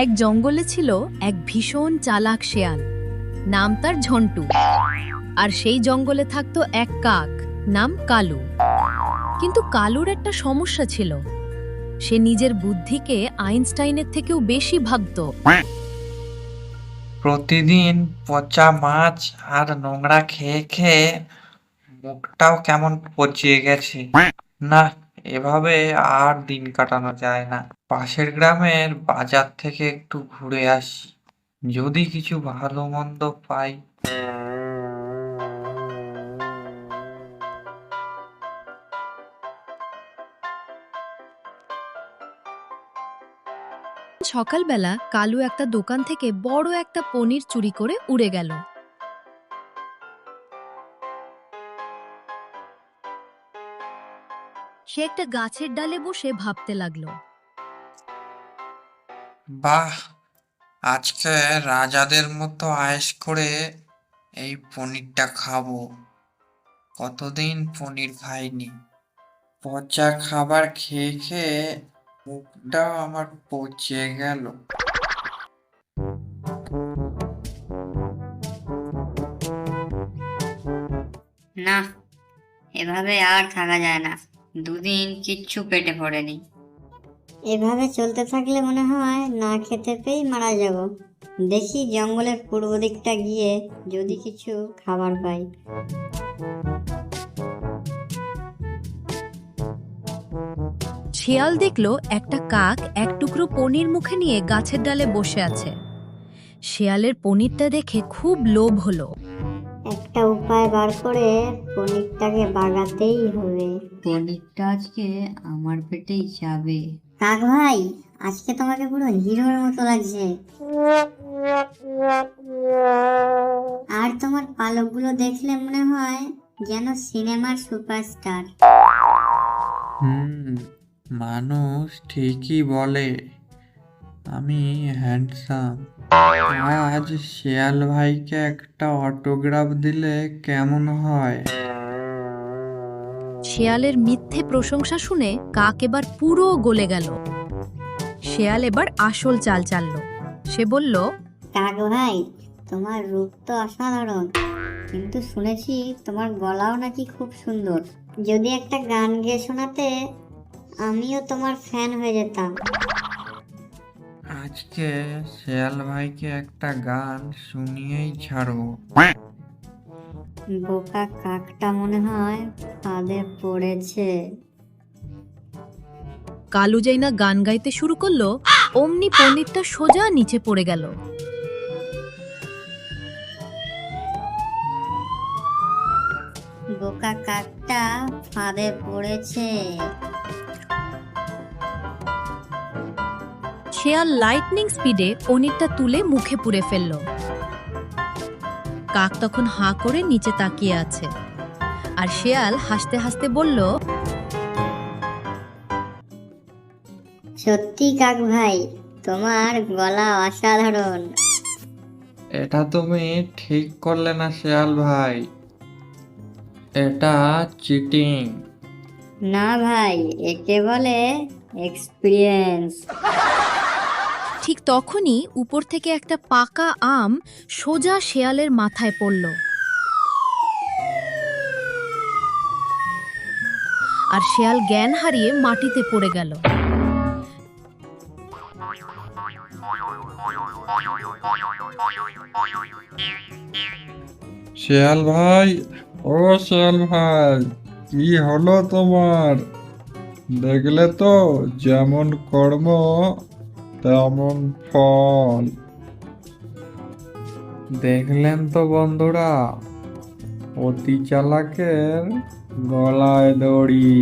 এক জঙ্গলে ছিল এক ভীষণ চালাক শেয়াল, নাম তার ঝন্টু। আর সেই জঙ্গলে থাকতো এক কাক, নাম কালু। কিন্তু কালুর একটা সমস্যা ছিল, সে নিজের বুদ্ধিকে আইনস্টাইনের থেকেও বেশি ভাবতো। প্রতিদিন পচা মাছ আর নোংরা খেয়ে খেয়ে মুখটাও কেমন পচিয়ে গেছে। না, এভাবে আর দিন কাটানো যায় না। পাশের গ্রামের বাজার থেকে একটু ঘুরে আসি, যদি কিছু ভালো মন্দ পাই। সকালবেলা কালু একটা দোকান থেকে বড় একটা পনির চুরি করে উড়ে গেল। সে একটা গাছের ডালে বসে ভাবতে লাগলো। বাহ, আজকে রাজাদের মতো আয়েশ করে এই পনিরটা খাবো। কতদিন পনির খাইনি। পচা খাবার খেয়ে খেয়ে মুখটাও আমার পচে গেল। না, এভাবে আর থাকা যায় না। দুদিন কিচ্ছু পেটে পড়েনি। এভাবে চলতে থাকলে মনে হয় না খেতে পেয়েই মারা যাব। দেখি জঙ্গলের পূর্ব দিকটা গিয়ে যদি কিছু খাবার পাই। শিয়াল দেখলো একটা কাক এক টুকরো পনির মুখে নিয়ে গাছের ডালে বসে আছে। শিয়ালের পনিরটা দেখে খুব লোভ হলো। একটা উপায় বার করে পনিরটাকে বাগাতেই হবে। পনিরটা আজকে আমার পেটেই যাবে। কাক ভাই, আজকে তোমাকে পুরো হিরোর মতো লাগছে। আর তোমার পালকগুলো দেখলে মনে হয় যেন সিনেমার সুপারস্টার। মানুষ ঠিকই বলে আমি হ্যান্ডসাম। আজ শিয়াল ভাইকে একটা অটোগ্রাফ দিলে কেমন হয়? শিয়ালের মিথ্যে প্রশংসা শুনে কাক এবার পুরো গলে গেল। শিয়াল এবার আসল চাল চাললো। সে বলল, কাক ভাই, তোমার রূপ তো অসাধারণ, কিন্তু শুনেছি তোমার গলাও নাকি খুব সুন্দর। যদি একটা গান গেয়ে শোনাতে, আমিও তোমার ফ্যান হয়ে যেতাম। আজকে শিয়াল ভাইকে একটা গান শুনিয়েই ছাড়বো। বোকা কাকটা মনে হয় ফাঁদে পড়েছে। কালু যেই না গান গাইতে শুরু করলো, অমনি পনিরটা সোজা নিচে পড়ে গেল। বোকা কাকটা ফাঁদে পড়েছে। শিয়াল লাইটনিং স্পিডে পনিরটা তুলে মুখে পুরে ফেলল। কাক তখন হাঁ করে নিচে তাকিয়ে আছে, আর শিয়াল হাসতে হাসতে বলল, সত্যি কাক ভাই, তোমার গলা অসাধারণ। এটা তুমি ঠিক করলে না শিয়াল ভাই, এটা চিটিং। না ভাই, একে বলে এক্সপিরিয়েন্স। ঠিক তখনই উপর থেকে একটা পাকা আম সোজা শিয়ালের মাথায় পড়ল। আর শিয়াল জ্ঞান হারিয়ে মাটিতে পড়ে গেল। শিয়াল ভাই, ও শিয়াল ভাই, কি হলো তোমার? দেখলে তো, যেমন কর্ম তেমন ফল। দেখলেন তো বন্ধুরা, অতি চালাকের গলায় দড়ি।